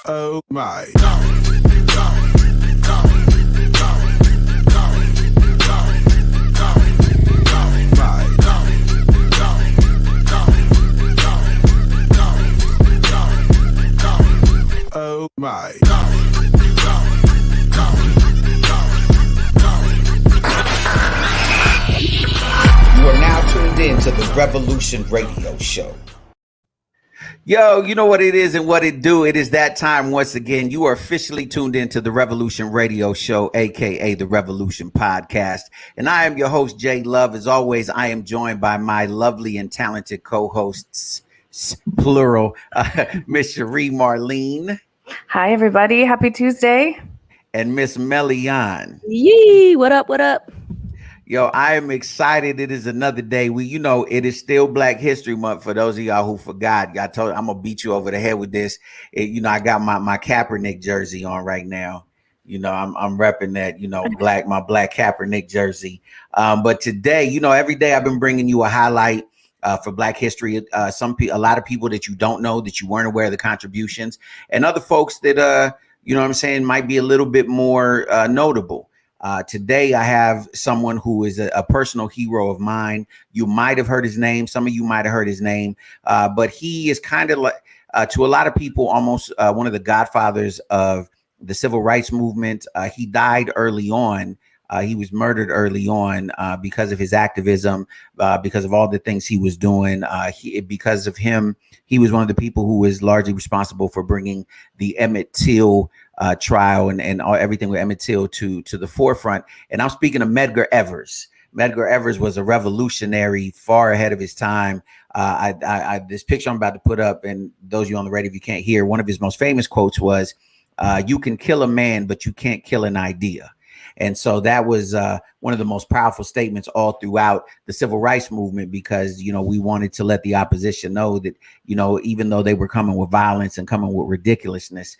Oh my. Oh my. You are now tuned in to the Revolution Radio Show. Yo, you know what it is and what it do. It is that time once again. You are officially tuned into the Revolution Radio Show, aka the Revolution Podcast. And I am your host, Jay Love. As always, I am joined by my lovely and talented co-hosts, plural, Miss Cherie Marlene. Hi, everybody. Happy Tuesday. And Miss Melian. Yee, what up, what up? Yo, I am excited. It is another day. It is still Black History Month. For those of y'all who forgot, I told you I'm gonna beat you over the head with this. I got my Kaepernick jersey on right now. I'm repping that. My Black Kaepernick jersey. But today, every day I've been bringing you a highlight for Black history. A lot of people that you don't know, that you weren't aware of the contributions, and other folks that might be a little bit more notable. Today, I have someone who is a personal hero of mine. You might have heard his name. Some of you might have heard his name, but he is kind of like, to a lot of people, almost one of the godfathers of the civil rights movement. He died early on. He was murdered early on because of his activism, because of all the things he was doing. Because of him, he was one of the people who was largely responsible for bringing the Emmett Till trial and everything with Emmett Till to the forefront. And I'm speaking of Medgar Evers. Medgar Evers was a revolutionary far ahead of his time. This picture I'm about to put up, and those of you on the radio, if you can't hear, one of his most famous quotes was, "You can kill a man, but you can't kill an idea." And so that was one of the most powerful statements all throughout the civil rights movement, because, we wanted to let the opposition know that, even though they were coming with violence and coming with ridiculousness,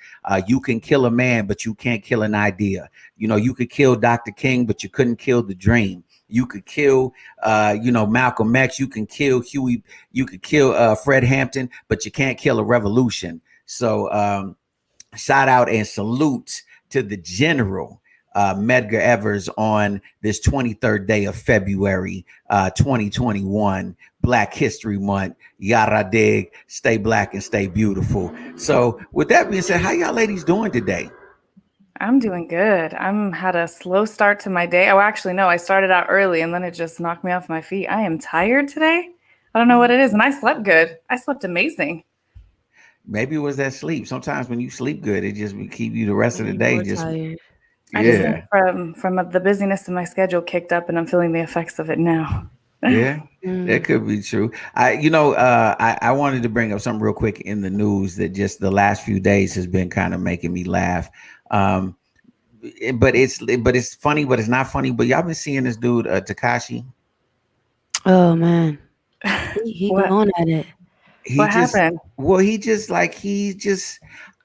you can kill a man, but you can't kill an idea. You could kill Dr. King, but you couldn't kill the dream. You could kill, Malcolm X. You can kill Huey. You could kill Fred Hampton, but you can't kill a revolution. So shout out and salute to the general. Medgar Evers on this 23rd day of February, 2021, Black History Month. Yara dig, stay black and stay beautiful. So with that being said, how y'all ladies doing today? I'm doing good. Had a slow start to my day. Oh, actually, no, I started out early and then it just knocked me off my feet. I am tired today. I don't know what it is. And I slept good. I slept amazing. Maybe it was that sleep. Sometimes when you sleep good, it just will keep you the rest of the day. Tired. I just think from the busyness of my schedule kicked up, and I'm feeling the effects of it now. Yeah, that could be true. I wanted to bring up something real quick in the news that just the last few days has been kind of making me laugh. But it's funny, but it's not funny. But y'all been seeing this dude, Tekashi? Oh man, he going at it. What happened? Well,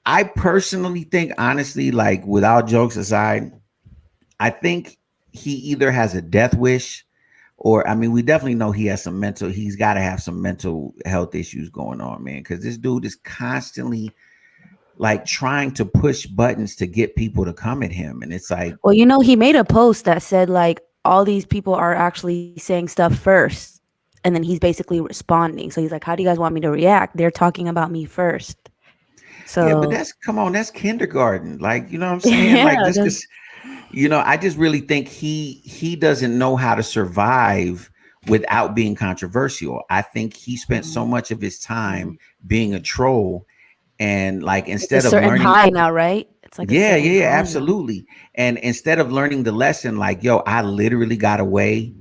I personally think, honestly, like, without jokes aside, I think he either has a death wish, or, we definitely know he's got to have some mental health issues going on, man, because this dude is constantly like trying to push buttons to get people to come at him. And it's like, well, he made a post that said, like, all these people are actually saying stuff first, and then he's basically responding. So he's like, how do you guys want me to react? They're talking about me first. So yeah, but that's kindergarten. Like, you know what I'm saying? Yeah, like, this I just really think he doesn't know how to survive without being controversial. I think he spent so much of his time being a troll, and like, instead of learning high now, right? It's like yeah, absolutely. And instead of learning the lesson, like, yo, I literally got away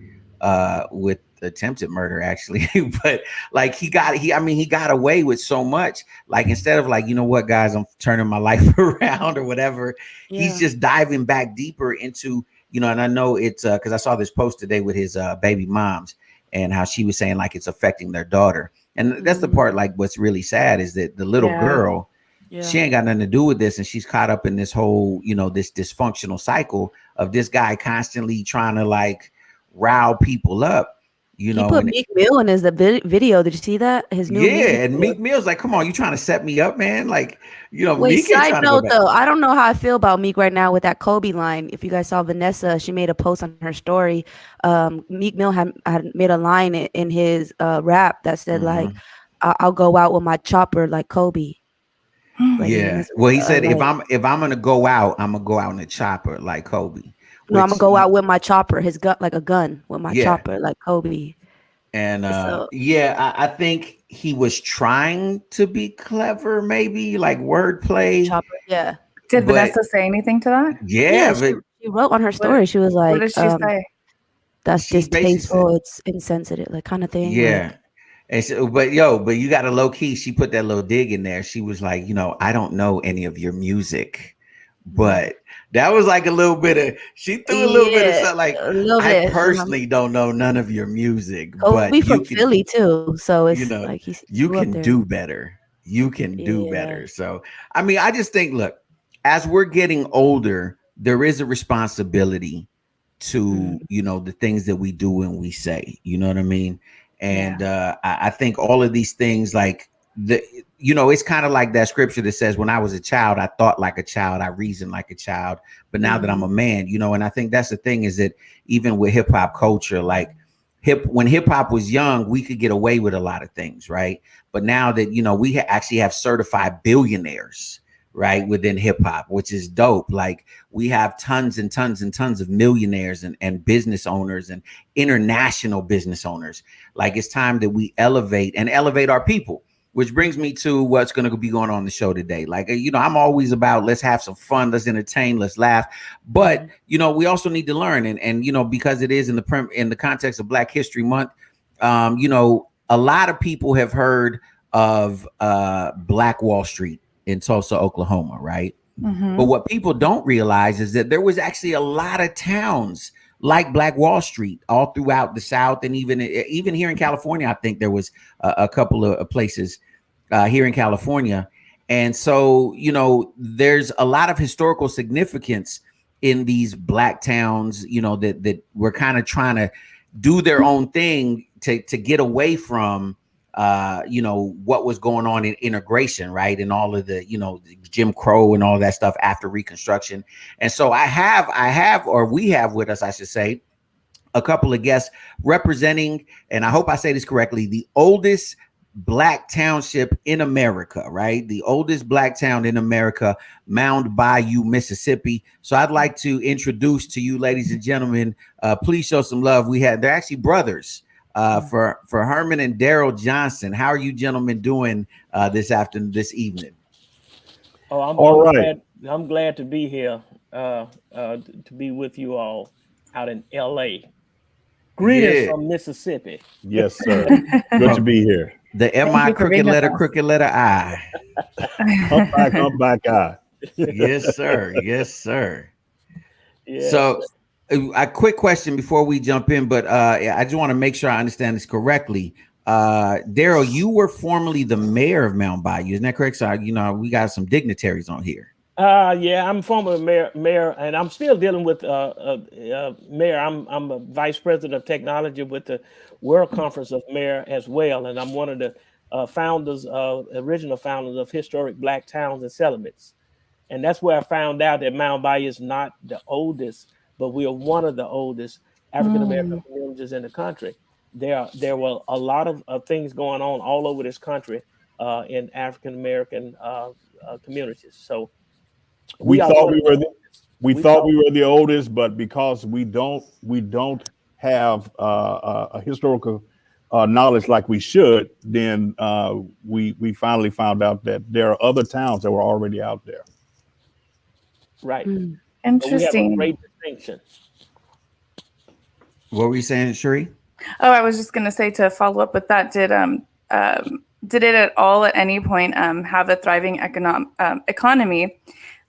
with attempted murder, actually, but like he got away with so much. Like, instead of like, you know what, guys, I'm turning my life around or whatever, he's just diving back deeper into, and I know it's because I saw this post today with his baby moms and how she was saying like it's affecting their daughter. And that's the part, like, what's really sad is that the little girl, she ain't got nothing to do with this, and she's caught up in this whole, this dysfunctional cycle of this guy constantly trying to like rile people up. You He know, put and Meek Mill in his video. Did you see that? His new music yeah, and video. Meek Mill's like, come on, you trying to set me up, man? Like, Wait, Meek ain't side trying to go note back. though, I don't know how I feel about Meek right now with that Kobe line. If you guys saw Vanessa, she made a post on her story. Meek Mill had made a line in his rap that said like, Mhm. "I'll go out with my chopper like Kobe." Like it Yeah. was Well, he said like, if I'm gonna go out, I'm gonna go out in a chopper like Kobe. no, I'm gonna Which go out with my chopper, his gun, like a gun with my yeah. chopper like Kobe. And So yeah, I think he was trying to be clever, maybe like wordplay, chopper, yeah, Did but Vanessa say anything to that? yeah. yeah, but She wrote on her What story. She was What like, did she say? "That's she basically said, distasteful. It's insensitive, like kind of thing." yeah. Like, And so, but you got a low key. She put that little dig in there. She was like, I don't know any of your music, but that was like a little bit of. She threw a little bit of yeah, something like, a little I bit. personally don't know none of your music, Kobe but from Philly too, so you it's know, like he you grew up can there. do better. You can do Yeah. better. So, I mean, I just think, look, as we're getting older, there is a responsibility to, Mhm. the things that we do and we say, you know what I mean? And Yeah. I think all of these things, like it's kind of like that scripture that says, when I was a child, I thought like a child, I reasoned like a child, but now that I'm a man, and I think that's the thing is that even with hip hop culture, like when hip hop was young, we could get away with a lot of things, right? But now that we actually have certified billionaires, right, within hip hop, which is dope. Like we have tons and tons and tons of millionaires and business owners and international business owners. Like it's time that we elevate our people, which brings me to what's going to be going on the show today. Like, I'm always about let's have some fun, let's entertain, let's laugh. But, we also need to learn. And because it is in the context of Black History Month, a lot of people have heard of Black Wall Street in Tulsa, Oklahoma, right? Mhm. But what people don't realize is that there was actually a lot of towns like Black Wall Street all throughout the South, and even here in California. I think there was a couple of places here in California, and so there's a lot of historical significance in these Black towns. That we're kind of trying to do their own thing to get away from what was going on in integration, right? And all of the, Jim Crow and all that stuff after Reconstruction. And so we have with us, I should say, a couple of guests representing, and I hope I say this correctly, the oldest Black township in America, right? The oldest Black town in America, Mound Bayou, Mississippi. So I'd like to introduce to you, ladies and gentlemen, please show some love. They're actually brothers. For Herman and Daryl Johnson. How are you gentlemen doing this evening? Oh, All right. I'm glad to be here, to be with you all out in LA. Greetings from Mississippi. Yes, sir. Good to be here. The MI crooked letter I. Come back, I. Yes, sir. Yes, sir. Yes. So a quick question before we jump in, but I just want to make sure I understand this correctly. Daryl, you were formerly the mayor of Mound Bayou, isn't that correct? So we got some dignitaries on here. Yeah, I'm former mayor, and I'm still dealing with mayor. I'm a vice president of technology with the World Conference of Mayor as well, and I'm one of the original founders of Historic Black Towns and Settlements. And that's where I found out that Mound Bayou is not the oldest, but we are one of the oldest African American communities in the country. There were a lot of things going on all over this country in African American communities. So we thought we were the oldest, but because we don't have a historical knowledge like we should, then we finally found out that there are other towns that were already out there. Right. Interesting. So we have a great distinction. What were you saying, Sheree? Oh, I was just going to say, to follow up with that, did it at all at any point have a thriving economy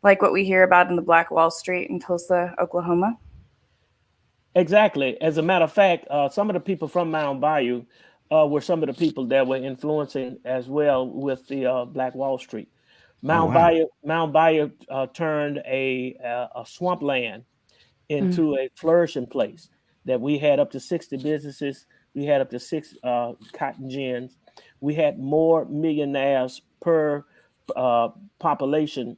like what we hear about in the Black Wall Street in Tulsa, Oklahoma? Exactly. As a matter of fact, some of the people from Mound Bayou were some of the people that were influencing as well with the Black Wall Street. Mound Bayou turned a swampland into a flourishing place that we had up to 60 businesses We had up to 6 cotton gins. We had more millionaires per population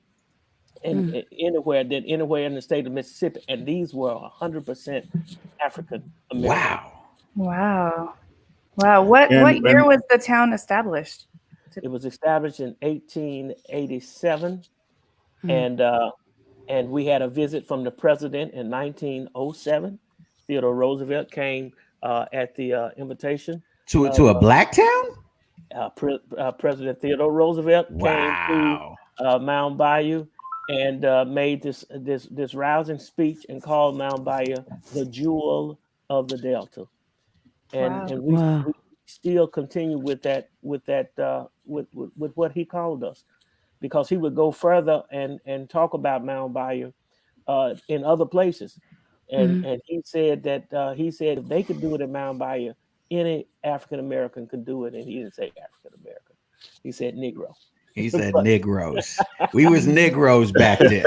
anywhere than anywhere in the state of Mississippi, and these were 100% African American. Wow. Wow. Wow. What And- year and- was the town established? It was established in 1887, and we had a visit from the president in 1907. Theodore Roosevelt came at the invitation. To a black town? President Theodore Roosevelt Wow. came to Mound Bayou and made this rousing speech and called Mound Bayou the jewel of the Delta. And Wow. and we, Wow. we still continue with what he called us, because he would go further and talk about Mound Bayou in other places. And he said that if they could do it in Mound Bayou, any African American could do it. And he didn't say African American. He said Negro. He said Negroes. We was Negroes back then.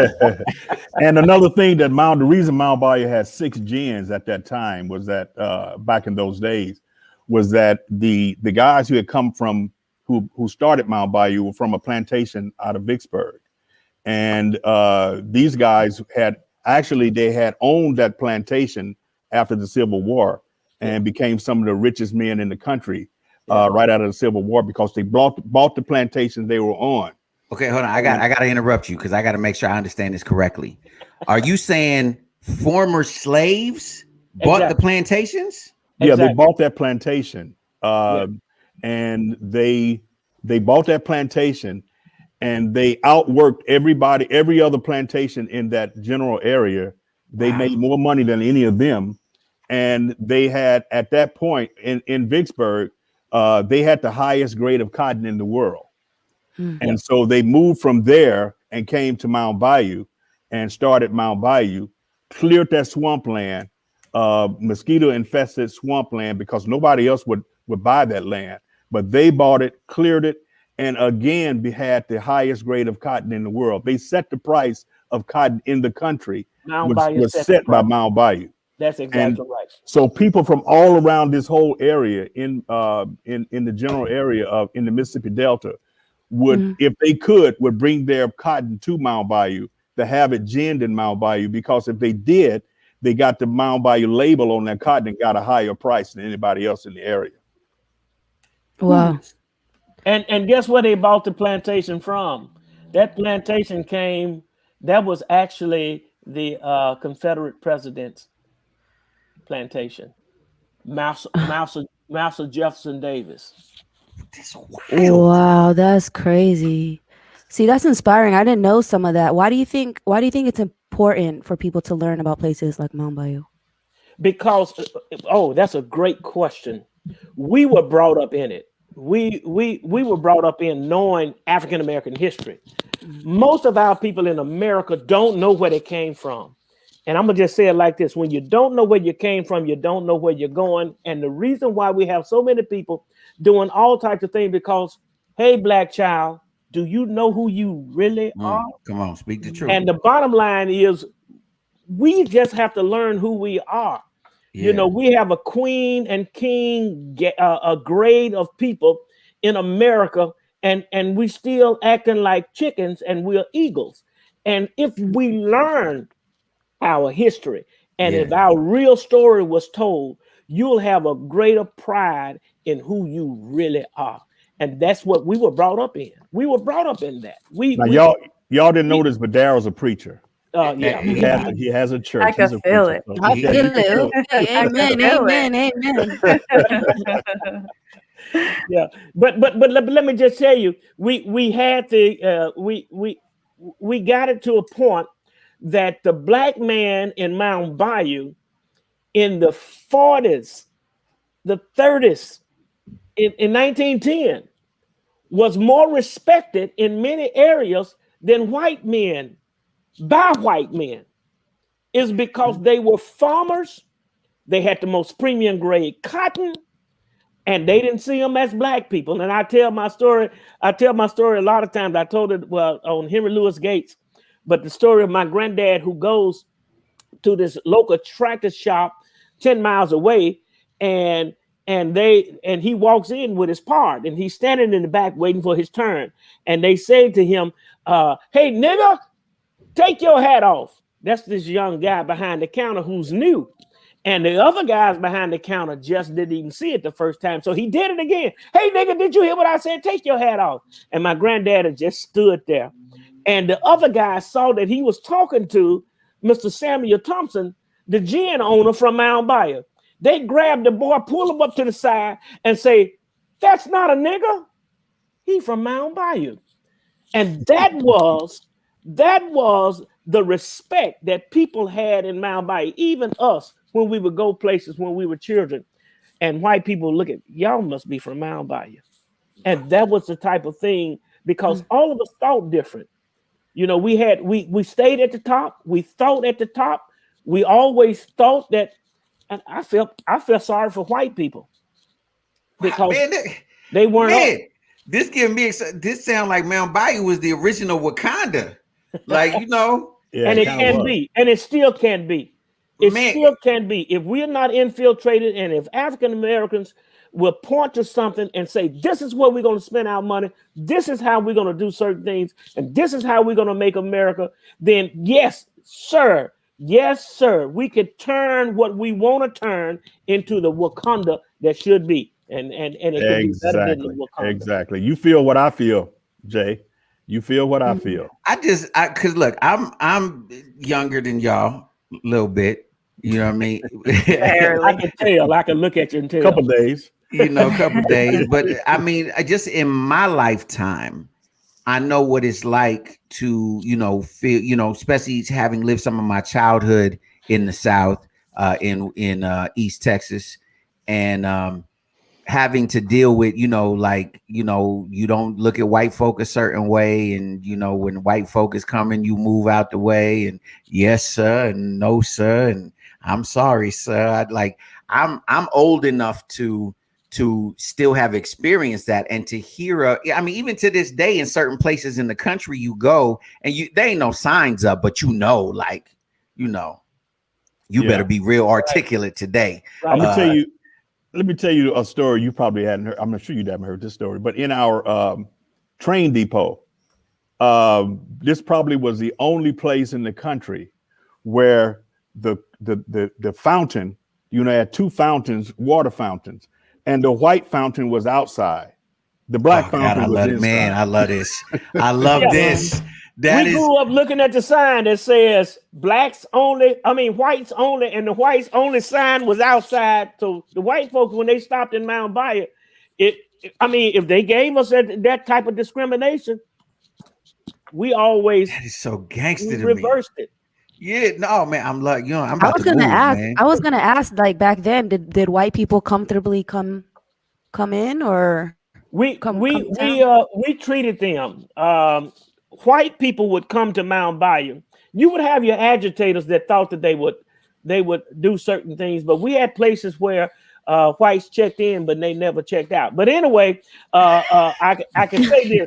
And another thing that the reason Mound Bayou had 6 gins at that time was that back in those days was that the guys who had come from who started Mound Bayou were from a plantation out of Vicksburg, and these guys had owned that plantation after the Civil War and became some of the richest men in the country right out of the Civil War because they bought the plantations they were on. Okay, hold on. I got to interrupt you because I got to make sure I understand this correctly. Are you saying former slaves bought the plantations? Yeah, Exactly. they bought that plantation, and they bought that plantation, and they outworked every other plantation in that general area. They made more money than any of them, and they had at that point in Vicksburg, they had the highest grade of cotton in the world, and so they moved from there and came to Mound Bayou, and started Mound Bayou, cleared that swampland. Mosquito infested swampland because nobody else would buy that land, but they bought it, cleared it, and again had the highest grade of cotton in the world. They set the price of cotton in the country was set by Mound Bayou. That's exactly right. So people from all around this whole area in the general area in the Mississippi Delta would, if they would bring their cotton to Mound Bayou to have it ginned in Mound Bayou, because if they did, they got the Mound Bayou label on their cotton and got a higher price than anybody else in the area. Wow. And guess where they bought the plantation from? That plantation that was actually the Confederate president's plantation. Master Jefferson Davis. Wow, that's crazy. See, that's inspiring. I didn't know some of that. Why do you think it's important for people to learn about places like Mound Bayou? Because that's a great question. We were brought up in it. We were brought up in knowing African American history. Most of our people in America don't know where they came from. And I'm gonna just say it like this: when you don't know where you came from, you don't know where you're going. And the reason why we have so many people doing all types of things, because, hey, black child, do you know who you really are? Come on, speak the truth. And the bottom line is, we just have to learn who we are. You know, we have a queen and king, a grade of people in America, and we still acting like chickens, and we're eagles. And if we learn our history, and if our real story was told, you'll have a greater pride in who you really are. And that's what we were brought up in. We were brought up in that. Y'all didn't know this, but Daryl's a preacher. He has a church. I can feel it. I feel it. Amen. Yeah, but let me just tell you, we had to we got it to a point that the black man in Mound Bayou in the 40s, the 30s, in 1910 was more respected in many areas than white men by white men. Is because they were farmers, they had the most premium grade cotton, and they didn't see them as black people. And I tell my story a lot of times. I told it on Henry Louis Gates, but the story of my granddad who goes to this local tractor shop 10 miles away, and and he walks in with his part, and he's standing in the back waiting for his turn. And they say to him, "Hey, nigga, take your hat off." That's this young guy behind the counter who's new. And the other guys behind the counter just didn't even see it the first time. So he did it again. "Hey, nigga, did you hear what I said? Take your hat off." And my granddad had just stood there. And the other guy saw that he was talking to Mr. Samuel Thompson, the gin owner from Mount Bayou. They grabbed the boy, pull him up to the side, and say, "That's not a nigga. He from Mount Bayou." And that was the respect that people had in Mount Bayou, even us, when we would go places when we were children, and white people look at, "Y'all must be from Mount Bayou." And that was the type of thing, because all of us thought different. You know, we stayed at the top. We thought at the top. We always thought that, and I felt sorry for white people because they weren't. Man, this giving me this sound like Mount Bayou was the original Wakanda, like, you know. Yeah, and it can be, and it still can be. It Man. still can be. If we're not infiltrated, and if African Americans will point to something and say, "This is where we're going to spend our money. This is how we're going to do certain things. And this is how we're going to make America," then yes, sir. Yes, sir. We could turn what we want to turn into the Wakanda that should be. And it could be better than the Wakanda. Exactly. You feel what I feel, Jay. You feel what I feel. Cause look, I'm younger than y'all a little bit. You know what I mean? I can tell. I can look at you and tell. Couple days. You know, a couple days. But I mean, just in my lifetime, I know what it's like to, you know, feel, you know, especially having lived some of my childhood in the South, in East Texas, and having to deal with, you know, like, you know, you don't look at white folk a certain way, and, you know, when white folk is coming, you move out the way, and "Yes, sir," and "No, sir," and "I'm sorry, sir." I'm old enough to still have experienced that, and to hear I mean, even to this day, in certain places in the country you go, and there ain't no signs up, but you know, like, you know, you better be real articulate today. Right. Let me tell you a story you probably hadn't heard. I'm not sure you haven't heard this story, but in our train depot, this probably was the only place in the country where the fountain, you know, had two fountains, water fountains, and the white fountain was outside. The black fountain was inside. Man, I love this. I love this. We grew up looking at the sign that says whites only, and the whites only sign was outside. So the white folks, when they stopped in Mount Bayou, if they gave us that type of discrimination, we always that is so gangster to reversed me. It. Yeah, no, man, I'm like, you know, I was gonna ask, like, back then, did white people comfortably come in, or we treated them. White people would come to Mount Bayou. You would have your agitators that thought that they would do certain things, but we had places where whites checked in, but they never checked out. But anyway, I can say this.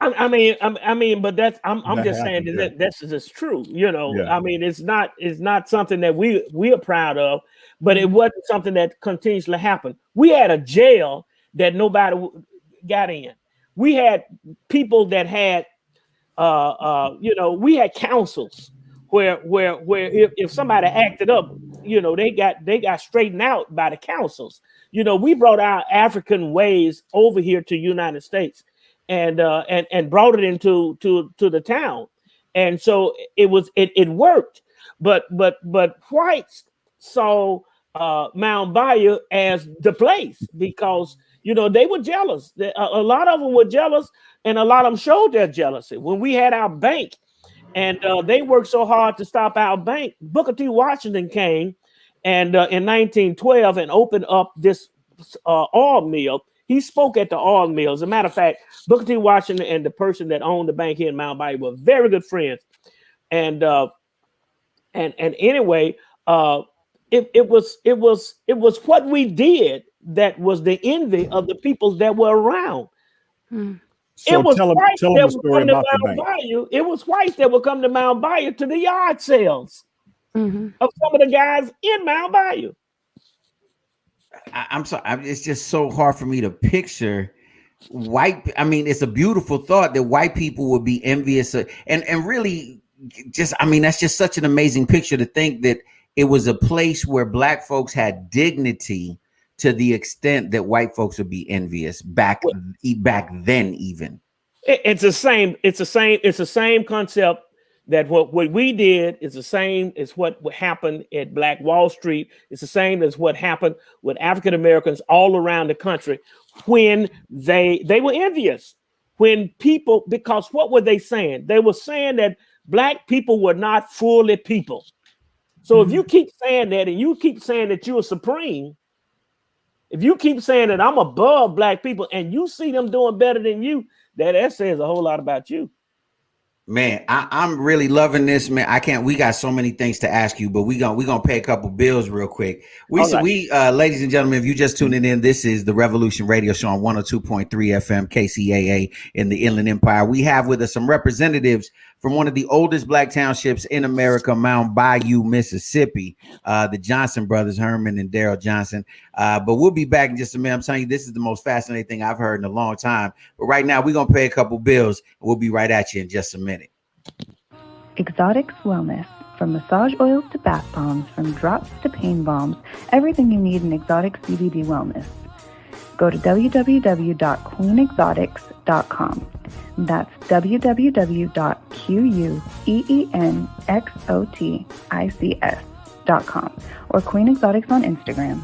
But that's I'm just saying that that's just true. You know, yeah. I mean, it's not something that we are proud of, but it wasn't something that continuously happened. We had a jail that nobody got in. We had people that had, we had councils where if somebody acted up, you know, they got straightened out by the councils. You know, we brought our African ways over here to United States and brought it into the town, and so it worked. But whites saw Mount Bayou as the place because, you know, they were jealous. A lot of them were jealous, and a lot of them showed their jealousy. When we had our bank, and they worked so hard to stop our bank, Booker T. Washington came and in 1912 and opened up this oil mill. He spoke at the oil mill. As a matter of fact, Booker T. Washington and the person that owned the bank here in Mount Bayou were very good friends. And anyway, it was what we did that was the envy of the people that were around. So tell them the story about the bank. It was whites that would come to Mount Bayou to the yard sales of some of the guys in Mount Bayou. I'm sorry. It's just so hard for me to picture white. I mean, it's a beautiful thought that white people would be envious of, and really just, I mean, that's just such an amazing picture to think that it was a place where black folks had dignity to the extent that white folks would be envious back then even. It's the same. It's the same concept that what we did is the same as what happened at Black Wall Street. It's the same as what happened with African Americans all around the country when they were envious. When people, because what were they saying? They were saying that black people were not fully people. So if you keep saying that and you keep saying that you're supreme, if you keep saying that I'm above black people and you see them doing better than you, that says a whole lot about you. Man, I'm really loving this, man. We got so many things to ask you, but we gonna pay a couple bills real quick. Ladies and gentlemen, if you just tuning in, this is the Revolution Radio Show on 102.3 FM KCAA in the Inland Empire. We have with us some representatives from one of the oldest black townships in America, Mound Bayou, Mississippi, the Johnson brothers, Herman and Daryl Johnson. But we'll be back in just a minute. I'm telling you, this is the most fascinating thing I've heard in a long time. But right now, we're gonna pay a couple bills. We'll be right at you in just a minute. Exotics Wellness. From massage oils to bath bombs, from drops to pain bombs, everything you need in exotic CBD wellness. Go to www.queenexotics.com. That's www.queenexotics.com or Queen Exotics on Instagram.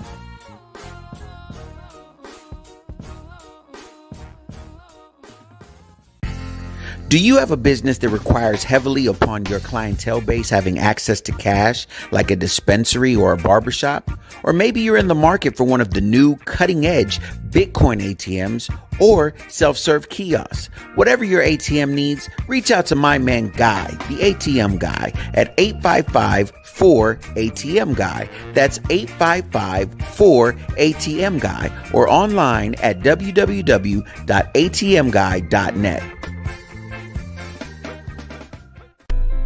Do you have a business that requires heavily upon your clientele base having access to cash, like a dispensary or a barbershop? Or maybe you're in the market for one of the new cutting-edge Bitcoin ATMs or self-serve kiosks. Whatever your ATM needs, reach out to my man Guy, the ATM Guy, at 855-4ATM-GUY. That's 855-4ATM-GUY or online at www.atmguy.net.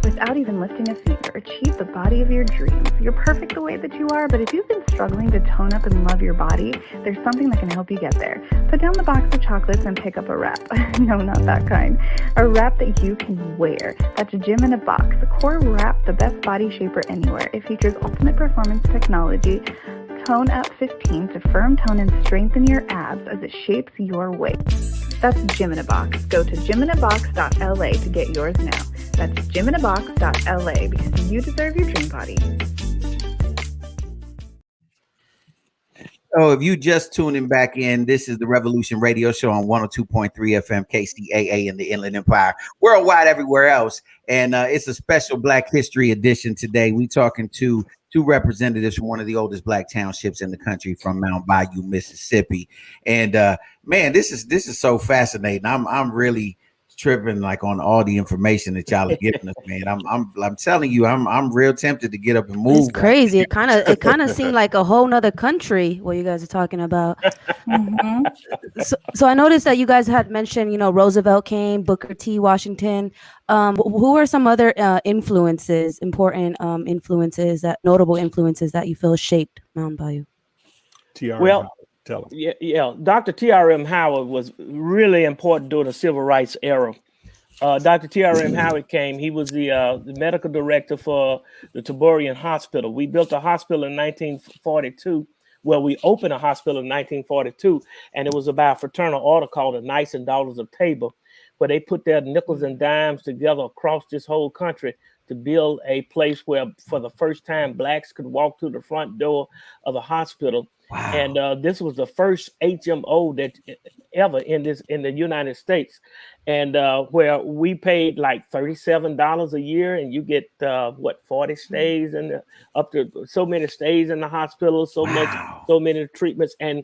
Without even lifting a finger, achieve the body of your dreams. You're perfect the way that you are, but if you've been struggling to tone up and love your body, there's something that can help you get there. Put down the box of chocolates and pick up a wrap. No, not that kind. A wrap that you can wear. That's Gym in a Box. The Core Wrap, the best body shaper anywhere. It features ultimate performance technology, Tone Up 15 to firm tone and strengthen your abs as it shapes your waist. That's Gym in a Box. Go to gyminabox.la to get yours now. That's gyminabox.la because you deserve your dream body. Oh, if you just tuning back in, this is the Revolution Radio Show on 102.3 FM KCAA in the Inland Empire, worldwide, everywhere else. And it's a special Black History edition today. We talking to two representatives from one of the oldest black townships in the country, from Mound Bayou, Mississippi. And man, this is so fascinating. I'm really tripping like on all the information that y'all are giving us, man. I'm telling you, I'm real tempted to get up and move. It's crazy. It kind of seemed like a whole nother country what you guys are talking about. Mhm. So I noticed that you guys had mentioned, Roosevelt came, Booker T. Washington. Who are some other important notable influences that you feel shaped Mound Bayou? Well, tell them. Yeah. Dr. T.R.M. Howard was really important during the civil rights era. Dr. T.R.M. Howard came. He was the medical director for the Taborian Hospital. We built a hospital in 1942. Well, we opened a hospital in 1942, and it was about a fraternal order called the Knights and Daughters of Tabor, where they put their nickels and dimes together across this whole country to build a place where, for the first time, blacks could walk through the front door of the hospital. Wow. And this was the first HMO that ever in the United States, and where we paid like $37 a year, and you get 40 stays and up to so many stays in the hospital, so many treatments, and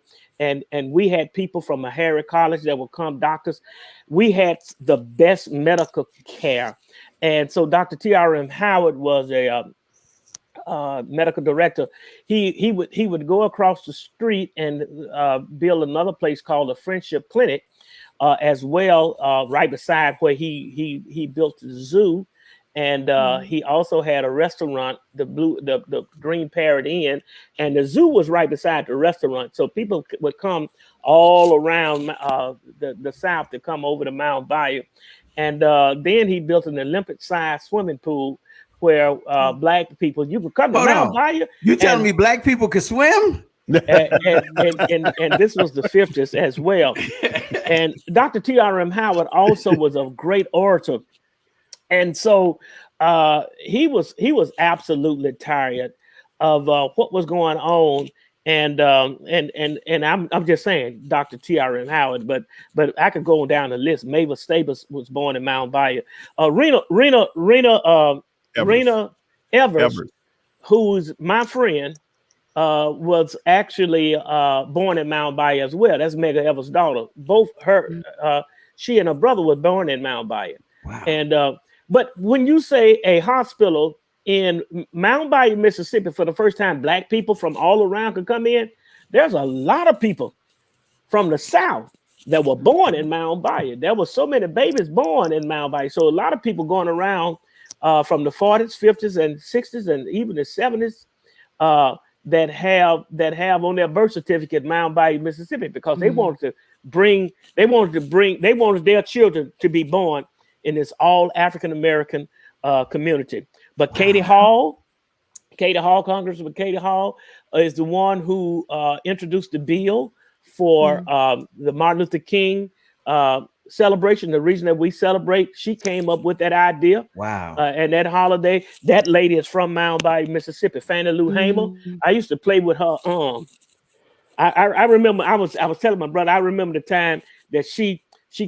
we had people from Meharry College that would come, doctors. We had the best medical care, and so Dr. T.R.M. Howard was a medical director. He would go across the street and build another place called the Friendship Clinic, as well, right beside where he built the zoo, And he also had a restaurant, the Green Parrot Inn, and the zoo was right beside the restaurant. So people would come all around the South to come over to Mound Bayou. And then he built an Olympic-sized swimming pool where black people, you could come to Mound Bayou. You telling me black people could swim? And this was the 50s as well. And Dr. T.R.M. Howard also was a great orator. And so he was absolutely tired of what was going on. And I'm just saying Dr. T.R.M. Howard, but I could go down the list. Mavis Staples was born in Mound Bayou. Rena Evers, who's my friend, was actually born in Mound Bayou as well. That's Medgar Evers' daughter. Both she and her brother were born in Mound Bayou. Wow. And but when you say a hospital in Mound Bayou, Mississippi, for the first time, black people from all around could come in, there's a lot of people from the South that were born in Mound Bayou. There were so many babies born in Mound Bayou. So a lot of people going around from the 40s, 50s, and 60s, and even the 70s that have on their birth certificate Mound Bayou, Mississippi, because they wanted their children to be born in this all African American community. But Katie Hall, Congressman Katie Hall, is the one who introduced the bill for the Martin Luther King celebration. The reason that we celebrate, she came up with that idea. Wow. And that holiday, that lady is from Mound Bayou, Mississippi, Fannie Lou Hamer. I used to play with her. I remember I was telling my brother, I remember the time that she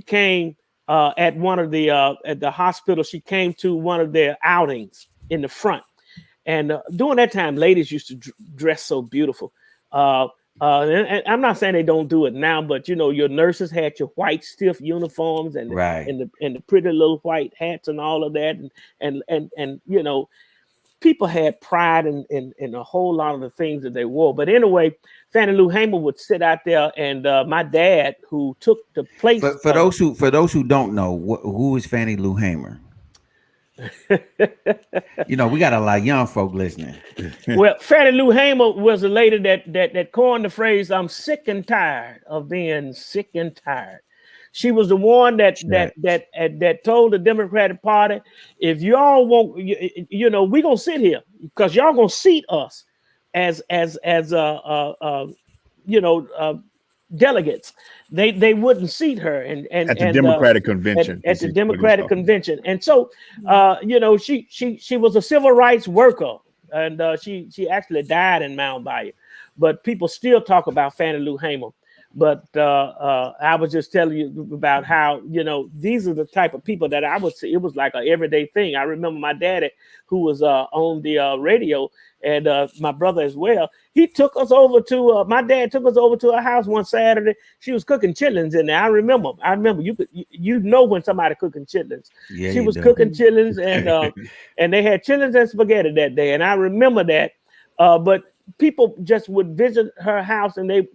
came at one of the at the hospital. She came to one of their outings in the front. And during that time, ladies used to dress so beautiful. And I'm not saying they don't do it now, but your nurses had your white stiff uniforms and the pretty little white hats and all of that, and people had pride in a whole lot of the things that they wore. But anyway, Fannie Lou Hamer would sit out there, and my dad, who took the place. For those who don't know, who is Fannie Lou Hamer? We got a lot of young folk listening. Well, Fannie Lou Hamer was a lady that coined the phrase, "I'm sick and tired of being sick and tired." She was the one that told the Democratic Party, if y'all won't, we're gonna sit here because y'all gonna seat us as delegates. They wouldn't seat her and at the Democratic convention. At the Democratic convention. And so she was a civil rights worker, and she actually died in Mound Bayou. But people still talk about Fannie Lou Hamer. But I was just telling you about how, these are the type of people that I would say it was like an everyday thing. I remember my daddy, who was on the radio, and my brother as well. He took us over to my dad took us over to her house one Saturday. She was cooking chitlins in there. I remember you could when somebody cooking chitlins. Yeah, she was cooking chitlins, and they had chitlins and spaghetti that day. And I remember that. But people just would visit her house, and they,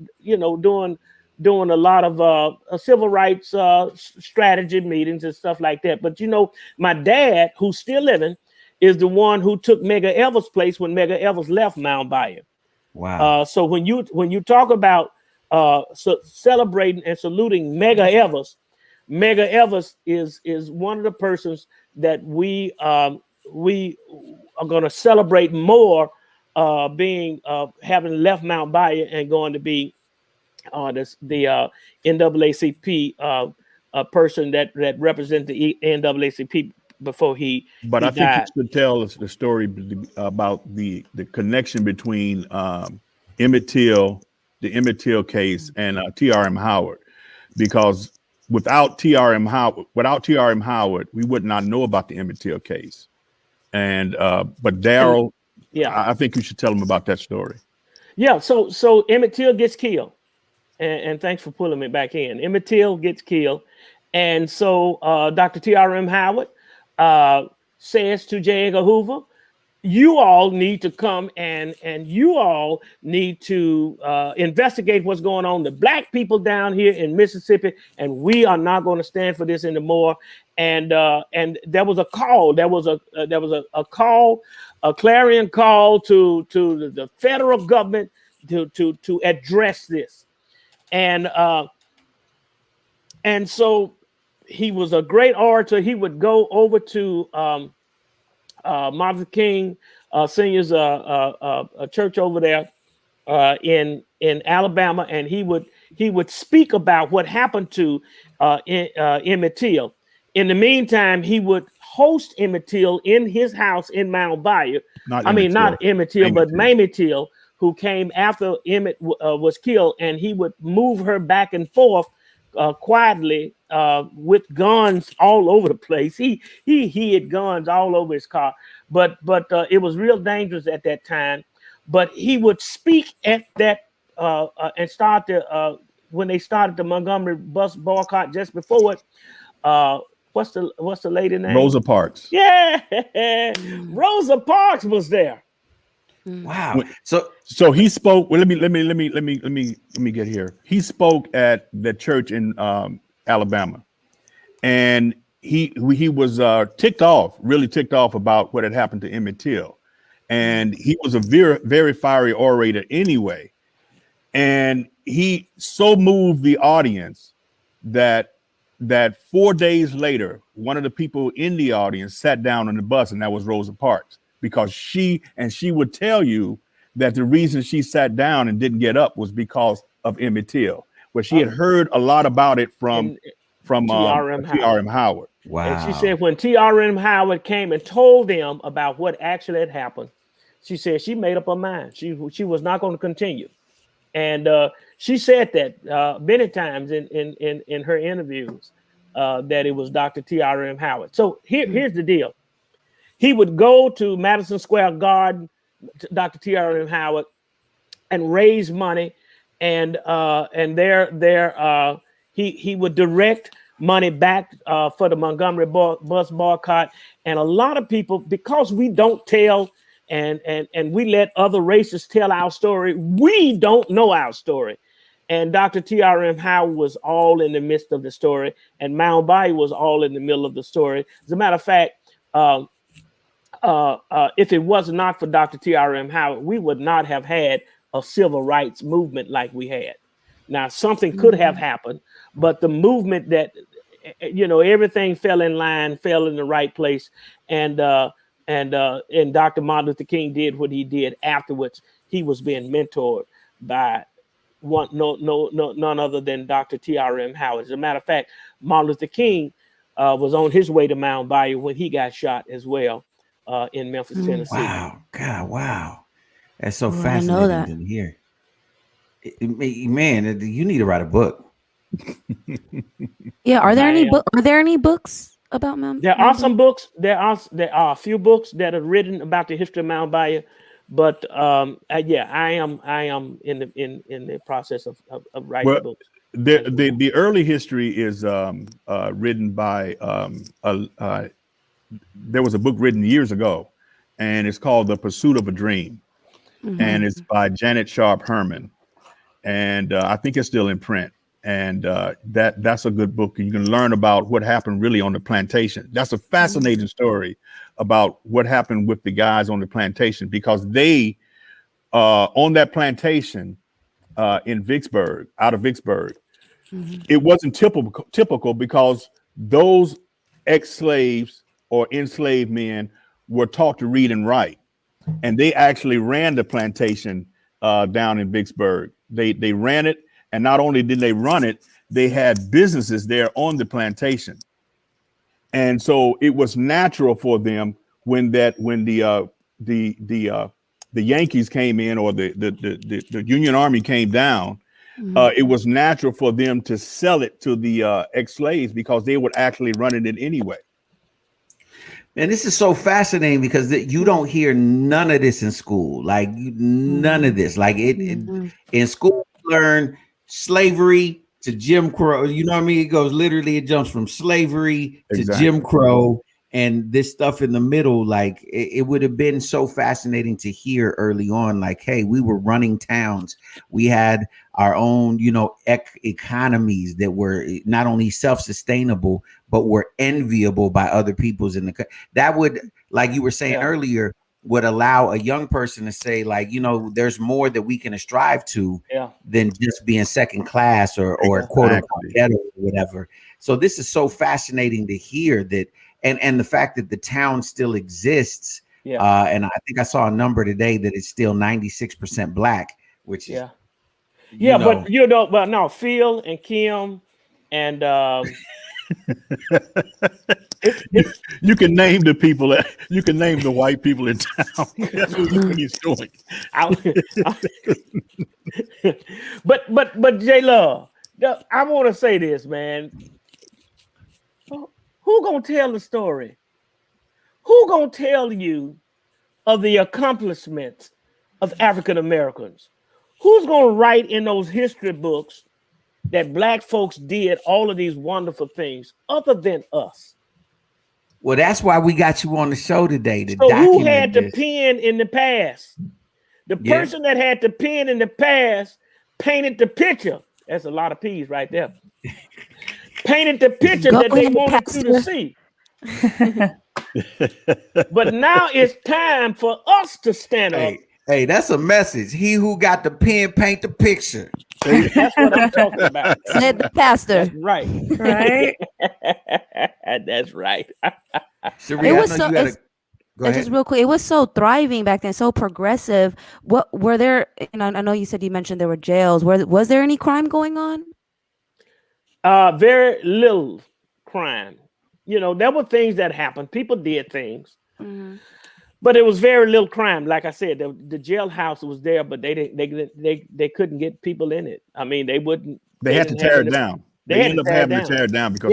doing a lot of civil rights strategy meetings and stuff like that. But my dad, who's still living, is the one who took Medgar Evers' place when Medgar Evers left Mound Bayou. Wow. So when you talk about celebrating and saluting Medgar Evers is one of the persons that we are going to celebrate more, having left Mound Bayou and going to be the NAACP person that represents the NAACP before he. But he I think died. you should tell us the story about the connection between Emmett Till, the Emmett Till case, and T.R.M. Howard, because without T.R.M. Howard, we would not know about the Emmett Till case. And but Daryl, I think you should tell them about that story. Yeah. So Emmett Till gets killed, and thanks for pulling me back in. Emmett Till gets killed, and so Dr. T.R.M. Howard says to J. Edgar Hoover, you all need to come and you all need to investigate what's going on. The black people down here in Mississippi, and we are not going to stand for this anymore. And there was a call. There was a call, a clarion call to the federal government to address this. And so he was a great orator. He would go over to Martin Luther King Senior's a church over there in Alabama, and he would speak about what happened to Emmett Till. In the meantime, he would host Emmett Till in his house in Mount Bayou. Not Emmett Till, but Mamie Till, who came after Emmett was killed, and he would move her back and forth quietly with guns all over the place. He had guns all over his car, but it was real dangerous at that time. But he would speak at that and start when they started the Montgomery bus boycott just before it. What's the lady name? Rosa Parks. Yeah, Rosa Parks was there. Wow. So he spoke. Well, let me get here. He spoke at the church in Alabama, and he was really ticked off about what had happened to Emmett Till, and he was a very, very fiery orator anyway, and he so moved the audience that 4 days later, one of the people in the audience sat down on the bus, and that was Rosa Parks, because she would tell you that the reason she sat down and didn't get up was because of Emmett Till, where she had heard a lot about it from T.R.M. Howard. Wow. And she said when T.R.M. Howard came and told them about what actually had happened, she said she made up her mind. She was not going to continue. And she said that many times in her interviews that it was Dr. T.R.M. Howard. So here's the deal. He would go to Madison Square Garden, Dr. T.R.M. Howard, and raise money, and there he would direct money back for the Montgomery bus boycott. And a lot of people, because we don't tell and we let other races tell our story, we don't know our story. And Dr. T.R.M. Howard was all in the midst of the story, and Mount Bayou was all in the middle of the story. As a matter of fact, if it was not for Dr. T.R.M. Howard, we would not have had a civil rights movement like we had. Now, something could have happened, but the movement that, everything fell in line, fell in the right place. And Dr. Martin Luther King did what he did afterwards. He was being mentored by none other than Dr. T.R.M. Howard. As a matter of fact, Martin Luther King was on his way to Mount Bayou when he got shot as well in Memphis, Tennessee. Wow, God, wow, that's so fascinating to hear. Man, you need to write a book. Yeah, are there any books about Mount? There are some books. There are a few books that are written about the history of Mount Bayou, but I am in the process of writing books. The early history is written by there was a book written years ago, and it's called The Pursuit of a Dream, and it's by Janet Sharp Herman, and I think it's still in print. And that's a good book. You can learn about what happened really on the plantation. That's a fascinating story about what happened with the guys on the plantation, because they on that plantation in Vicksburg, out of Vicksburg, it wasn't typical because those ex-slaves or enslaved men were taught to read and write, and they actually ran the plantation down in Vicksburg. They ran it. And not only did they run it, they had businesses there on the plantation. And so it was natural for them when the Yankees came in, or the Union Army came down, it was natural for them to sell it to the ex-slaves, because they would actually run it anyway. And this is so fascinating because you don't hear none of this in school, like none of this. Like in school, you learn slavery to Jim Crow. You know what I mean? It jumps from slavery to Jim Crow, And this stuff in the middle, like it would have been so fascinating to hear early on, like, hey, we were running towns. We had our own, economies that were not only self-sustainable, but were enviable by other people's in the. That would, like you were saying earlier, would allow a young person to say, like, there's more that we can strive to than just being second class or quote unquote ghetto or whatever. So this is so fascinating to hear that. And the fact that the town still exists, and I think I saw a number today that it's still 96% black, which is but but no, Phil and Kim and you can name the people. You can name the white people in town. That's what he's doing. but J Love, I want to say this, man. Who gonna tell the story? Who gonna tell you of the accomplishments of African Americans? Who's gonna write in those history books that black folks did all of these wonderful things other than us? Well, that's why we got you on the show today. So who had the pen in the past? The person that had the pen in the past painted the picture. That's a lot of P's right there. Painted the picture that they wanted you to see. But now it's time for us to stand up. Hey, that's a message. He who got the pen paint the picture. That's what I'm talking about. Said the pastor. That's right. Right. That's right. Sheree, It was I know so. you gotta- Go ahead. Just real quick, it was so thriving back then, so progressive. What were there? And I know you said you mentioned there were jails. Was there any crime going on? Very little crime. There were things that happened. People did things, but it was very little crime. Like I said, the jailhouse was there, but they couldn't get people in it. I mean, they wouldn't. They had to tear it down. They ended up having to tear it down because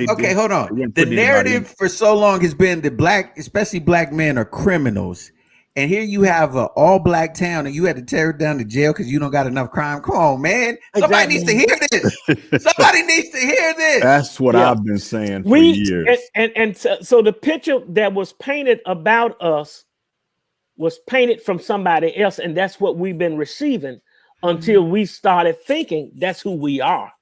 Okay, hold on. The narrative for so long has been that especially black men, are criminals. And here you have an all-black town, and you had to tear it down to jail because you don't got enough crime. Come on, man! Somebody needs to hear this. Somebody needs to hear this. That's what I've been saying for years. And so the picture that was painted about us was painted from somebody else, and that's what we've been receiving until we started thinking that's who we are.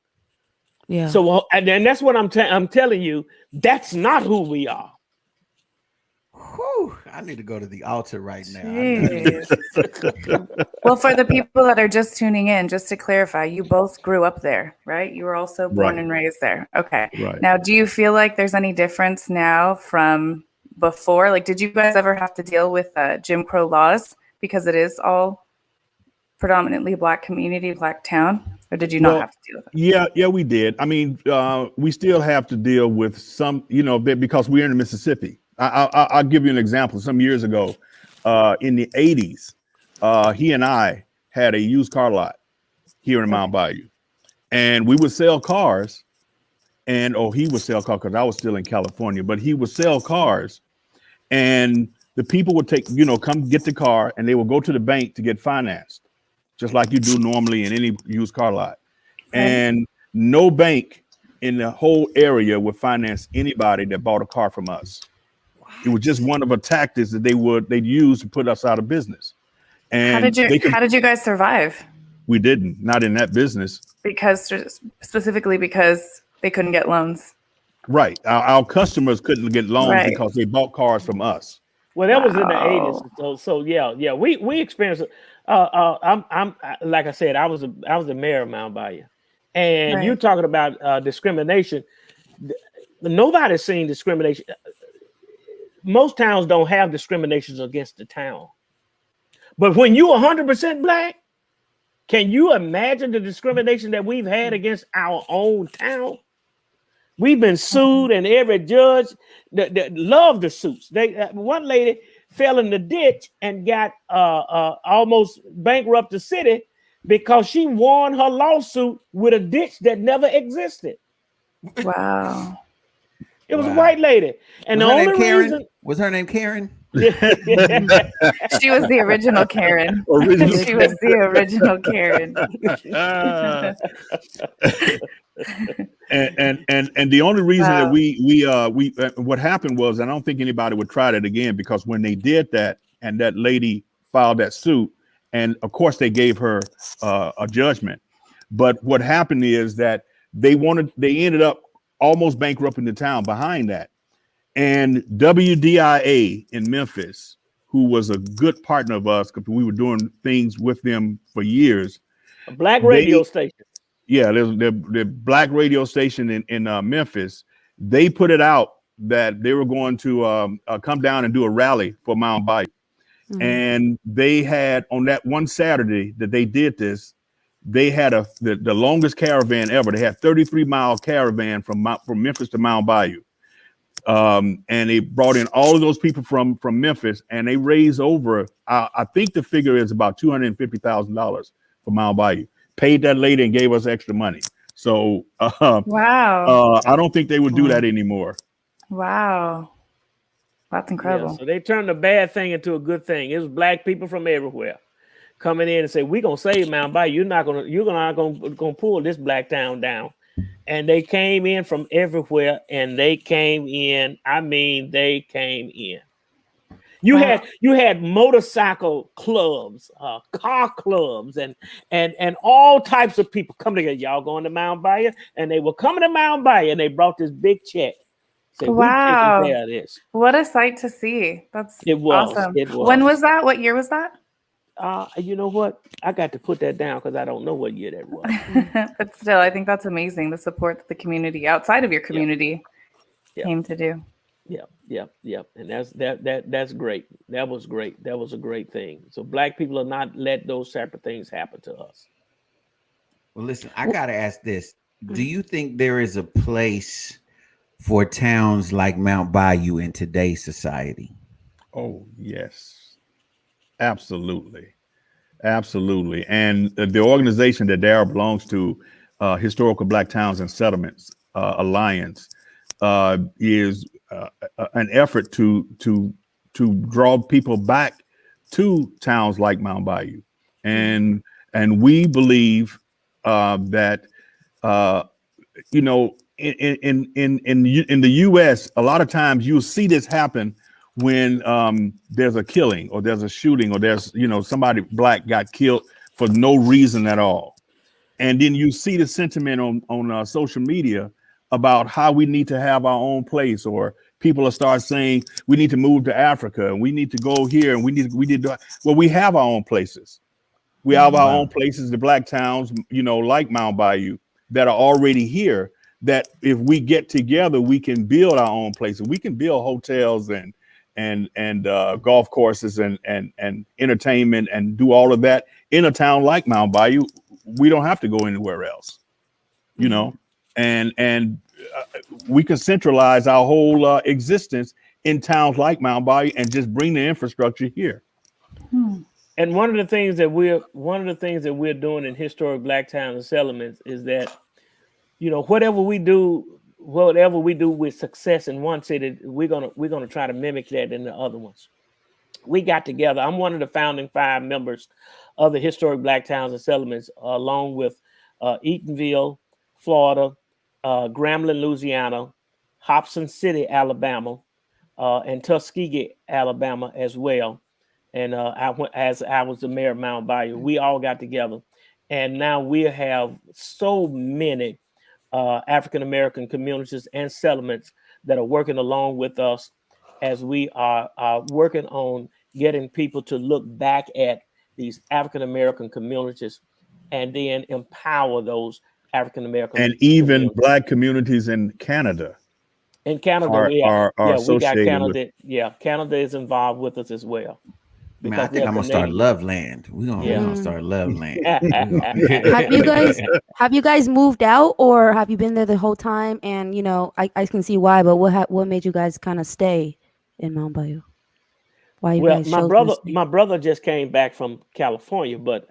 Yeah. So and that's what I'm telling you. That's not who we are. Whew, I need to go to the altar right now. Well, for the people that are just tuning in, just to clarify, you both grew up there, right? You were also born and raised there. Okay. Right. Now, do you feel like there's any difference now from before? Like, did you guys ever have to deal with Jim Crow laws because it is all predominantly black community, black town? Or did you not have to deal with it? Yeah, we did. I mean, we still have to deal with some, because we're in Mississippi. I'll give you an example. Some years ago, in the 80s, he and I had a used car lot here in Mount Bayou, and we would sell cars. He would sell cars because I was still in California, but he would sell cars, and the people would come get the car, and they would go to the bank to get financed, just like you do normally in any used car lot. And no bank in the whole area would finance anybody that bought a car from us. It was just one of the tactics that they'd use to put us out of business. And how did you guys survive? We didn't, not in that business. Specifically because they couldn't get loans. Right. Our customers couldn't get loans because they bought cars from us. Well, that was in the 80s. So yeah. We experienced it. I'm like I said, I was the mayor of Mount Bayou, and you're talking about discrimination. Nobody's seen discrimination. Most towns don't have discriminations against the town, but when you 100% black, can you imagine the discrimination that we've had against our own town? We've been sued, and every judge that loved the suits. One lady fell in the ditch and got almost bankrupt the city because she won her lawsuit with a ditch that never existed. Wow. It was a white lady. And was the only reason was her name Karen? She was the original Karen. She was the original Karen. And the only reason that Wow. we what happened was, and I don't think anybody would try that again, because when they did that and that lady filed that suit, and of course they gave her a judgment, but what happened is that they ended up almost bankrupting the town behind that. And WDIA in Memphis, who was a good partner of us because we were doing things with them for years. A black radio station. Yeah, there's the black radio station in Memphis. They put it out that they were going to come down and do a rally for Mound Bayou. Mhm. And they had, on that one Saturday that they did this, they had the longest caravan ever. They had 33-mile caravan from Memphis to Mound Bayou. And they brought in all of those people from Memphis, and they raised over, I think the figure is about $250,000 for Mound Bayou. Paid that lady and gave us extra money. So Wow. I don't think they would do that anymore. Wow. That's incredible. Yeah, so they turned a bad thing into a good thing. It was black people from everywhere coming in and say, "We're gonna save Mound Bayou. You're not gonna pull this black town down." And they came in from everywhere, and they came in. I mean, they came in. You had motorcycle clubs, car clubs, and all types of people coming together. Y'all going to Mound Bayou, and they were coming to Mound Bayou, and they brought this big check. Say, Wow. we're taking care of this. What a sight to see. It was. Awesome. It was. When was that? What year was that? You know what? I got to put that down because I don't know what year that was. But still, I think that's amazing, the support that the community outside of your community came to do. Yep. And that's great. That was great. That was a great thing. So black people are not let those type of things happen to us. Well, listen, I gotta ask this: do you think there is a place for towns like Mount Bayou in today's society? Oh, yes. Absolutely. And the organization that Darryl belongs to, Historical Black Towns and Settlements Alliance, is an effort to draw people back to towns like Mount Bayou. And we believe that in the US, a lot of times you'll see this happen when there's a killing or there's a shooting or there's, somebody black got killed for no reason at all. And then you see the sentiment on social media about how we need to have our own place, or people will start saying we need to move to Africa and we need to go here and we have our own places. We have our own places, the black towns, like Mount Bayou, that are already here, that if we get together, we can build our own places. We can build hotels and golf courses and entertainment and do all of that in a town like Mount Bayou. We don't have to go anywhere else, and we can centralize our whole existence in towns like Mount Bayou and just bring the infrastructure here. And one of the things that we're doing in Historic Black Towns and Settlements is that, whatever we do with success in one city, we're gonna try to mimic that in the other ones. We got together. I'm one of the founding 5 members of the Historic Black Towns and Settlements, along with Eatonville, Florida, Grambling, Louisiana, Hobson City, Alabama, and Tuskegee, Alabama as well. And I was the mayor of Mount Bayou. We all got together, and now we have so many African American communities and settlements that are working along with us as we are working on getting people to look back at these African American communities and then empower those African American and even black communities in Canada. In Canada, we got Canada. Canada is involved with us as well. Man, I think I'm gonna start Loveland. We're gonna start Loveland. Have you guys moved out, or have you been there the whole time? And I can see why, but what made you guys kind of stay in Mount Bayou? Why you guys my brother just came back from California, but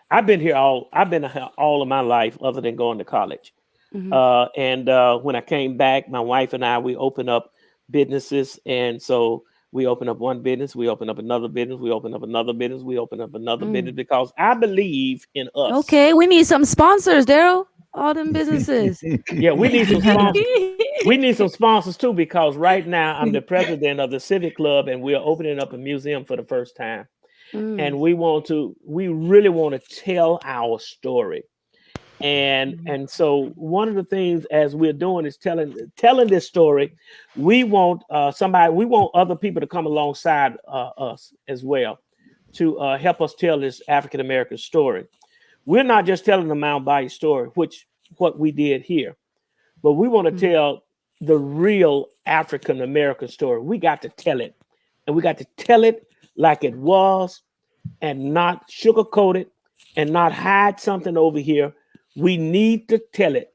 I've been here all of my life, other than going to college. And when I came back, my wife and I, we opened up businesses, and so We open up one business, we open up another business, we open up another business, we open up another Mm. business, because I believe in us. Okay, we need some sponsors, Daryl. All them businesses. Yeah, we need some sponsors. We need some sponsors too, because right now I'm the president of the Civic Club, and we're opening up a museum for the first time. Mm. And we really want to tell our story. And so one of the things as we're doing is telling this story. We want other people to come alongside us as well to help us tell this African American story. We're not just telling the Mound Bayou story, what we did here, but we want to tell the real African American story. We got to tell it, and we got to tell it like it was, and not sugarcoat it, and not hide something over here. We need to tell it.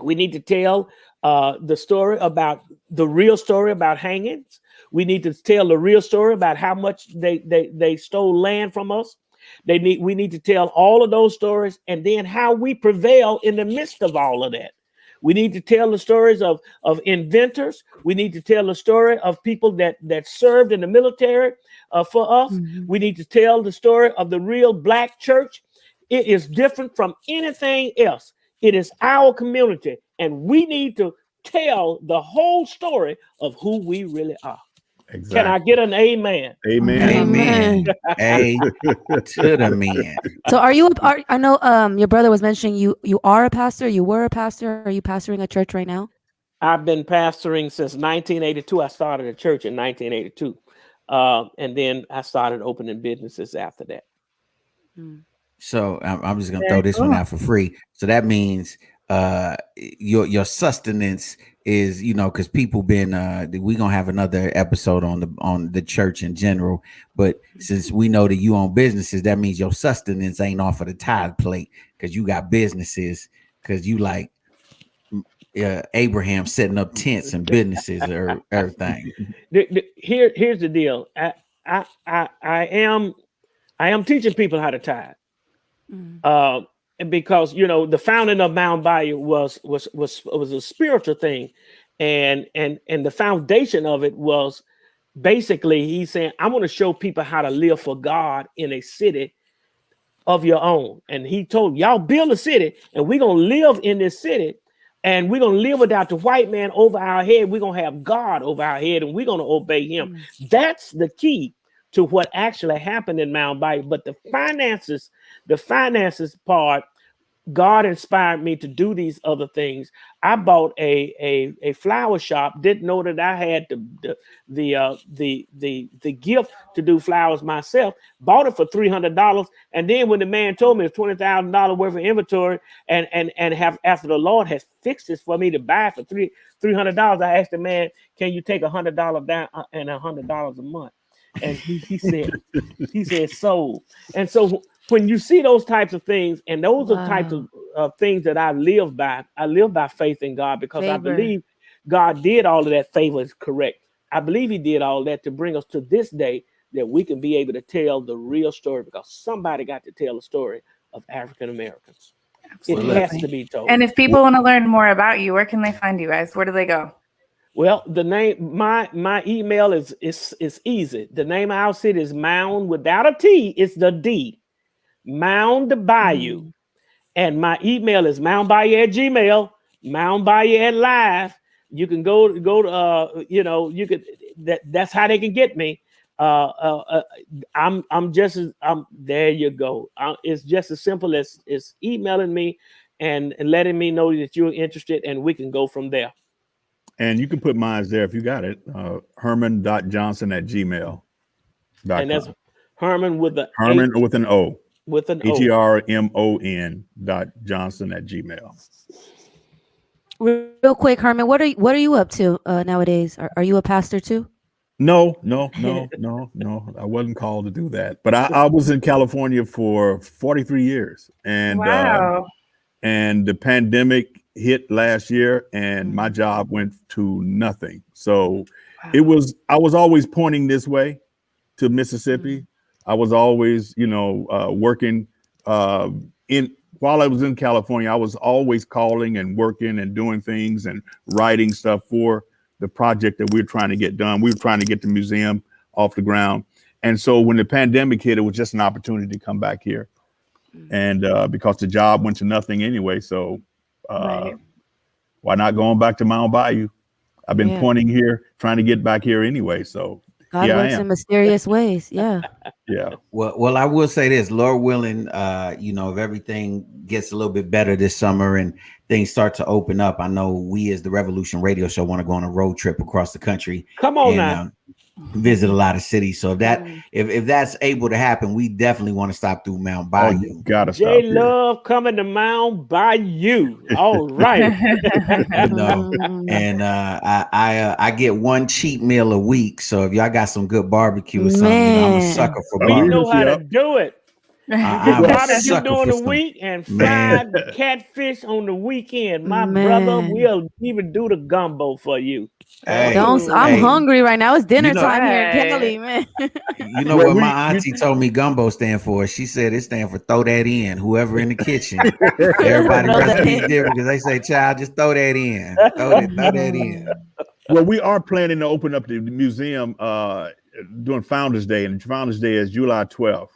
We need to tell the story about the real story about hangings. We need to tell the real story about how much they stole land from us. We need to tell all of those stories, and then how we prevail in the midst of all of that. We need to tell the stories of inventors. We need to tell the story of people that served in the military for us. Mhm. We need to tell the story of the real Black church. It is different from anything else. It is our community, and we need to tell the whole story of who we really are. Exactly. Can I get an amen? Amen. Amen. A to the man. So I know your brother was mentioning you are a pastor, you were a pastor. Are you pastoring a church right now? I've been pastoring since 1982. I started a church in 1982. And then I started opening businesses after that. So I'm just gonna throw this one out for free. So that means your sustenance is, because people been we gonna have another episode on the church in general, but since we know that you own businesses, that means your sustenance ain't off of the tithe plate, because you got businesses, because you like Abraham setting up tents and businesses or everything. Here's the deal. I am teaching people how to tithe. Because the founding of Mound Bayou was a spiritual thing, and the foundation of it was basically he's saying, I want to show people how to live for God in a city of your own. And he told y'all build a city, and we're gonna live in this city, and we're gonna live without the white man over our head. We're gonna have God over our head, and we're gonna obey him. That's the key to what actually happened in Mound Bayou. But the finances part, God inspired me to do these other things. I bought a flower shop. Didn't know that I had the gift to do flowers myself. Bought it for $300, and then when the man told me it's $20,000 worth of inventory, and after the Lord has fixed this for me to buy for $300, I asked the man, "Can you take $100 down and $100 a month?" And he said sold. And so when you see those types of things, and those are types of things that I live by faith in God, because I believe God did all of that. Favor is correct. I believe he did all that to bring us to this day, that we can be able to tell the real story, because somebody got to tell the story of African Americans. Absolutely. It has to be told. And if people want to learn more about you, where can they find you guys? Where do they go? Well, the name, my email is easy. The name of our city is Mound without a T. It's the D. Mound Bayou. And my email is moundbayou@gmail, moundbayou@live. You can go to you could that's how they can get me. There you go. It's just as simple as emailing me and letting me know that you're interested, and we can go from there. And you can put mine there if you got it. Herman.johnson@gmail.com. And that's Herman with an O. With an O. HERMON.Johnson@gmail. Real quick, Herman, what are you up to nowadays? Are you a pastor too? No. I wasn't called to do that. But I was in California for 43 years. And and the pandemic hit last year, and my job went to nothing. So I was always pointing this way to Mississippi. I was always, working while I was in California. I was always calling and working and doing things and writing stuff for the project that we're trying to get done. We were trying to get the museum off the ground. And so when the pandemic hit, it was just an opportunity to come back here. And because the job went to nothing anyway. So why not going back to Mount Bayou? I've been pointing here, trying to get back here anyway. So God works in mysterious ways. Yeah. Yeah. Well, I will say this, Lord willing, if everything gets a little bit better this summer and things start to open up, I know we as the Revolution Radio Show want to go on a road trip across the country. Come on now. Visit a lot of cities. So that if that's able to happen, we definitely want to stop through Mount Bayou. You gotta stop. J Love coming to Mount Bayou. All right. And I get one cheat meal a week. So if y'all got some good barbecue or something, I'm a sucker for barbecue. We know how to do it. Barbecue during the week and fried catfish on the weekend. My brother, we'll even do the gumbo for you. Hey, I'm hungry right now. It's dinner time here in Cali, man. You know what my auntie told me gumbo stand for? She said it stand for throw that in. Whoever in the kitchen. Everybody recipes different because they say, child, just throw that in. Throw that in. Well, we are planning to open up the museum during Founders Day, and Founders Day is July 12th.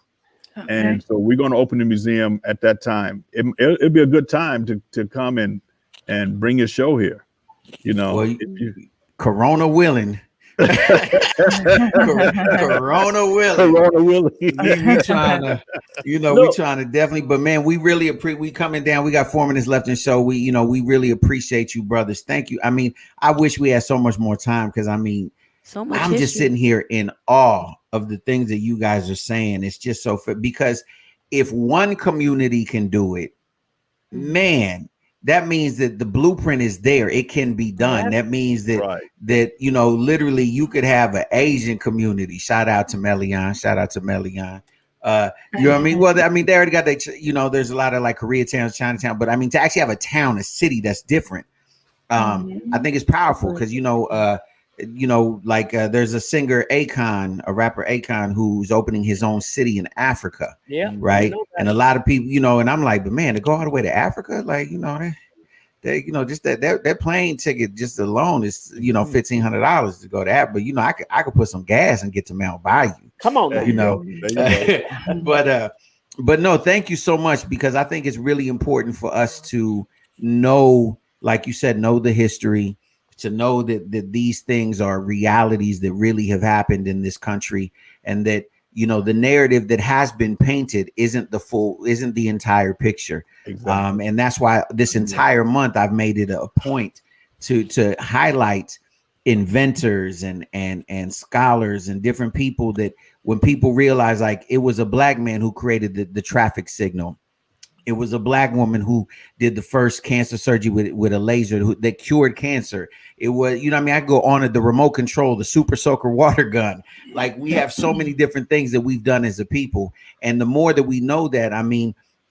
Okay. And so we're going to open the museum at that time. It'll be a good time to come and bring your show here. Corona willing. Corona willing. We trying to, we trying to definitely. But man, we really appreciate. We coming down. We got 4 minutes left in the show. We really appreciate you, brothers. Thank you. I mean, I wish we had so much more time because so much I'm just sitting here in awe of the things that you guys are saying. It's just so fit because if one community can do it, man, that means that the blueprint is there. It can be done. That means that literally you could have an Asian community. Shout out to Melian. You know what I mean? Well, I mean, they already got there's a lot of like Koreatown, Chinatown, but I mean, to actually have a town, a city that's different, I think it's powerful because there's a singer Akon, a rapper Akon, who's opening his own city in Africa. Yeah. Right. And a lot of people, and I'm like, but man, to go all the way to Africa, like, they just that plane ticket just alone is, $1,500 to go to that. But I could put some gas and get to Mount Bayou. Come on, But no, thank you so much because I think it's really important for us to know, like you said, know the history, to know that these things are realities that really have happened in this country, and that the narrative that has been painted isn't the entire picture. Exactly. And that's why this entire month I've made it a point to highlight inventors and scholars and different people that when people realize like it was a Black man who created the traffic signal. It was a Black woman who did the first cancer surgery with a laser that cured cancer. It was, I could go on at the remote control, the super soaker water gun. Like we have so many different things that we've done as a people. And the more that we know that,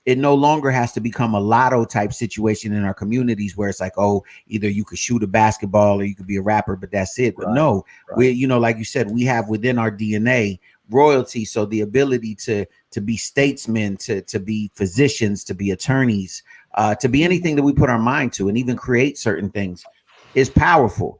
it no longer has to become a lotto type situation in our communities where it's like, oh, either you could shoot a basketball or you could be a rapper, but that's it. But no, we, like you said, we have within our DNA royalty. So the ability to be statesmen, to be physicians, to be attorneys, to be anything that we put our mind to, and even create certain things is powerful.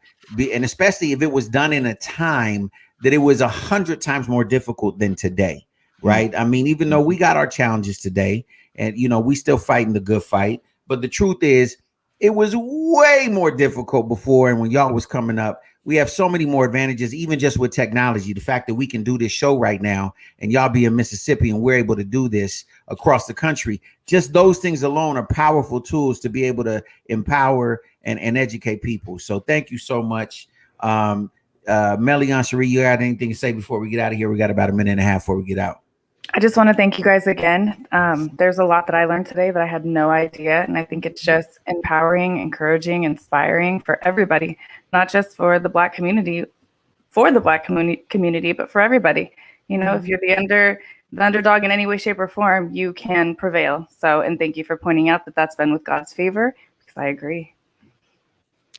And especially if it was done in a time that it was 100 times more difficult than today, right? I mean, even though we got our challenges today and, we still fighting the good fight, but the truth is it was way more difficult before. And when y'all was coming up, we have so many more advantages, even just with technology. The fact that we can do this show right now and y'all be in Mississippi and we're able to do this across the country. Just those things alone are powerful tools to be able to empower and educate people. So thank you so much. Melian, Cherie, you got anything to say before we get out of here? We got about a minute and a half before we get out. I just want to thank you guys again. There's a lot that I learned today that I had no idea. And I think it's just empowering, encouraging, inspiring for everybody, not just for the Black community, community, but for everybody. If you're the underdog in any way, shape, or form, you can prevail. So, and thank you for pointing out that that's been with God's favor, because I agree.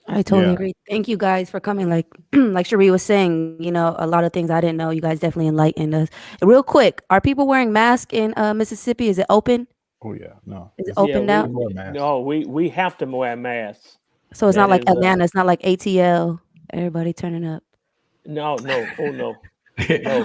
I totally agree. Thank you guys for coming. Like Cherie was saying, a lot of things I didn't know. You guys definitely enlightened us. Real quick, are people wearing masks in Mississippi? Is it open? Oh yeah, no. Is it open now? No, we have to wear masks. So it's not like Atlanta. It's not like ATL Everybody turning up. No, oh no.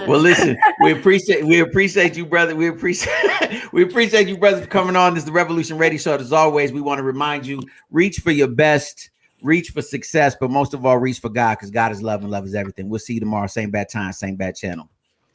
Well, listen, we appreciate you, brother. We appreciate you, brother, for coming on. This is the Revolution Radio Show. As always, we want to remind you: reach for your best, reach for success, but most of all, reach for God, because God is love and love is everything. We'll see you tomorrow, same bad time, same bad channel.